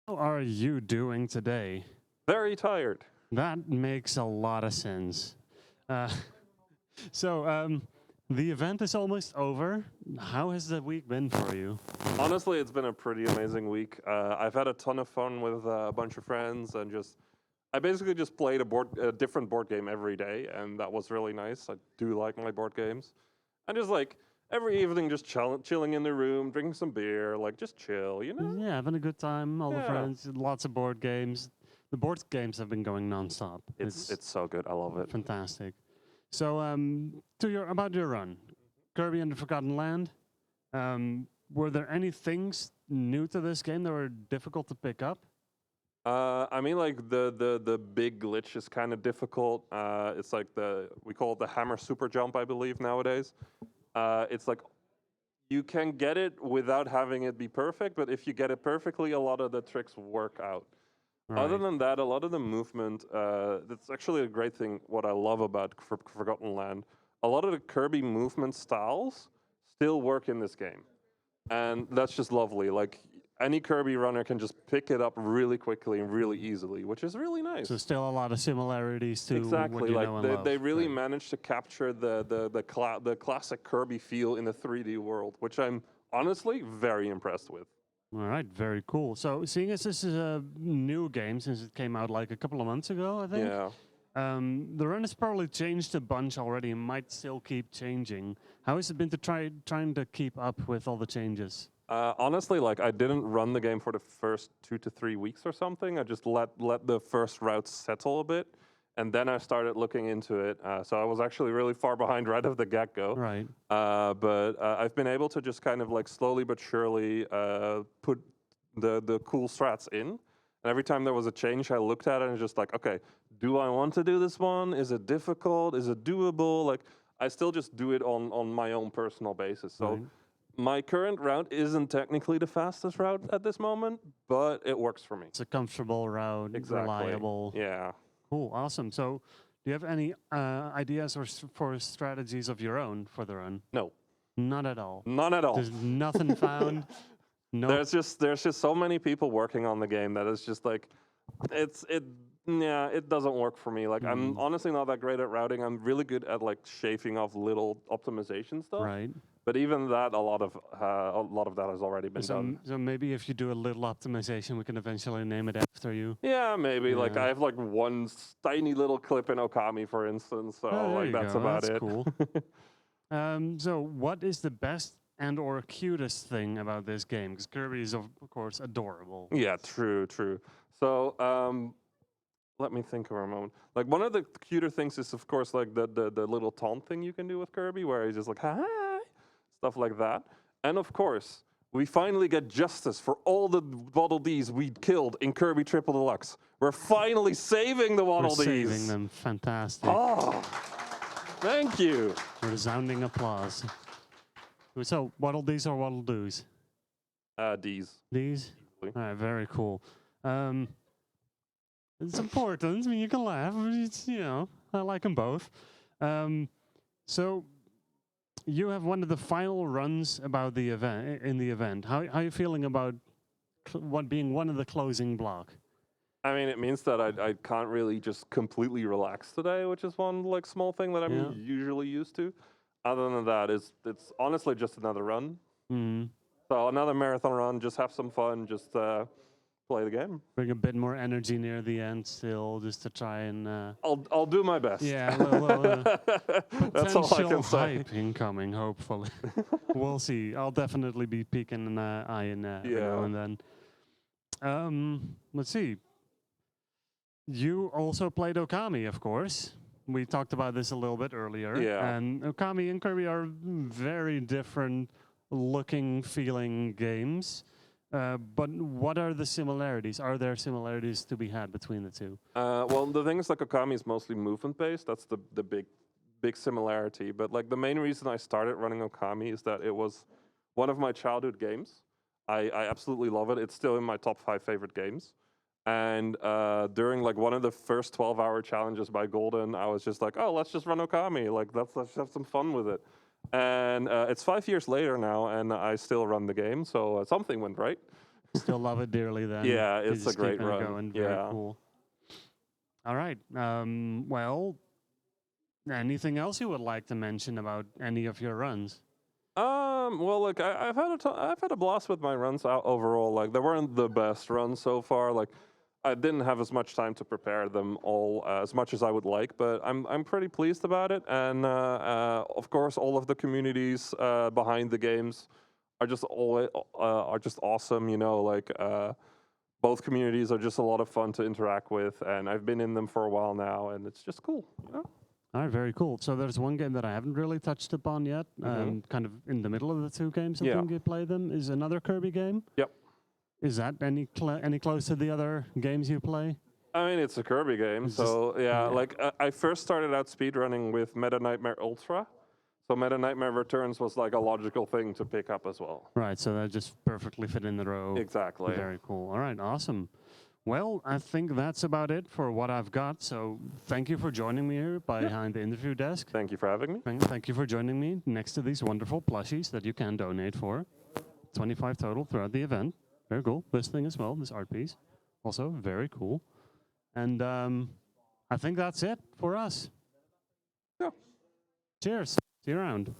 How are you doing today? Very tired. That makes a lot of sense. Uh, so, the event is almost over. How has the week been for you? Honestly, it's been a pretty amazing week. I've had a ton of fun with a bunch of friends and I basically just played a different board game every day, and that was really nice. I do like my board games. And just like every evening, just chilling in the room, drinking some beer, like just chill. Yeah, having a good time, all the Yeah. friends, lots of board games. The board games have been going nonstop. It's so good. I love it. Fantastic. So, about your run, Kirby and the Forgotten Land. Were there any things new to this game that were difficult to pick up? I mean, like the big glitch is kind of difficult. It's like we call it the hammer super jump, I believe nowadays. It's like you can get it without having it be perfect, but if you get it perfectly, a lot of the tricks work out. Other Right. than that, a lot of the movement, that's actually a great thing. What I love about Forgotten Land, a lot of the Kirby movement styles still work in this game, and that's just lovely. Like any Kirby runner can just pick it up really quickly and really easily, which is really nice. So still a lot of similarities to what Exactly, you like know and love. they really Right. managed to capture the classic Kirby feel in the 3D world, which I'm honestly very impressed with. All right, very cool. So seeing as this is a new game since it came out like a couple of months ago, I think. Yeah. The run has probably changed a bunch already and might still keep changing. How has it been to trying to keep up with all the changes? Honestly, like I didn't run the game for the first 2 to 3 weeks or something. I just let the first routes settle a bit, and then I started looking into it. So I was actually really far behind right at the get-go. Right. But I've been able to just kind of like slowly but surely put the cool strats in. And every time there was a change, I looked at it and just like, okay, do I want to do this one? Is it difficult? Is it doable? Like I still just do it on my own personal basis. So. Right. My current route isn't technically the fastest route at this moment, but it works for me. It's a comfortable route, Exactly. reliable. Yeah. Cool, awesome. So, do you have any ideas for strategies of your own for the run? No. Not at all. None at all. There's nothing found. No. There's just so many people working on the game that it's just like it doesn't work for me. Like I'm honestly not that great at routing. I'm really good at like shaving off little optimization stuff. Right. But even that, a lot of that has already been done. So maybe if you do a little optimization, we can eventually name it after you. Yeah, maybe. Yeah. Like I have like one tiny little clip in Okami, for instance. So like that's about That's it. Cool. So what is the best and or cutest thing about this game? Because Kirby is of course adorable. Yeah, true. So let me think for a moment. Like one of the cuter things is of course like the little taunt thing you can do with Kirby, where he's just like hi, stuff like that. And of course, we finally get justice for all the Waddle Dees we killed in Kirby Triple Deluxe. We're finally saving the Waddle Dees. Saving them, fantastic. Oh, thank you. Resounding applause. So, Waddle Dees or Waddle Doos? Dees. These? All right, very cool. It's important. I mean, you can laugh. It's, I like them both. So, you have one of the final runs about the event. In the event, how are you feeling about what being one of the closing block? I mean, it means that I can't really just completely relax today, which is one like small thing that I'm usually used to. Other than that, it's honestly just another run. So another marathon run, just have some fun, just play the game. Bring a bit more energy near the end still, just to try and... I'll do my best. Yeah, that's all I can say. Hype incoming, hopefully. We'll see. I'll definitely be peeking an eye in every now and then. Let's see. You also played Okami, of course. We talked about this a little bit earlier. Yeah. And Okami and Kirby are very different looking, feeling games. But what are the similarities? Are there similarities to be had between the two? Well, the thing is, like Okami is mostly movement based. That's the big similarity. But like the main reason I started running Okami is that it was one of my childhood games. I absolutely love it. It's still in my top 5 favorite games. And during like one of the first 12-hour challenges by Golden, I was just like, oh, let's just run Okami. Like let's have some fun with it. And it's 5 years later now, and I still run the game, so something went right. Still love it dearly then. Yeah, You it's a just great keep on run. going. Very Yeah. cool. All right. Well, anything else you would like to mention about any of your runs? Well, like I've had a blast with my runs out overall. Like they weren't the best runs so far. Like I didn't have as much time to prepare them all as much as I would like, but I'm pretty pleased about it. And of course, all of the communities behind the games are just awesome. You know, like both communities are just a lot of fun to interact with, and I've been in them for a while now, and it's just cool. You know? All right, very cool. So there's one game that I haven't really touched upon yet. Kind of in the middle of the two games, I think you play them. Is another Kirby game. Yep. Is that any close to the other games you play? I mean, it's a Kirby game, so yeah. Like I first started out speedrunning with Meta Nightmare Ultra, so Meta Nightmare Returns was like a logical thing to pick up as well. Right, so that just perfectly fit in the row. Exactly. Very cool. All right, awesome. Well, I think that's about it for what I've got. So thank you for joining me here behind the interview desk. Thank you for having me. Thank you for joining me next to these wonderful plushies that you can donate for. 25 total throughout the event. Very cool. This thing as well, this art piece. Also very cool. And I think that's it for us. Yeah. Cheers. See you around.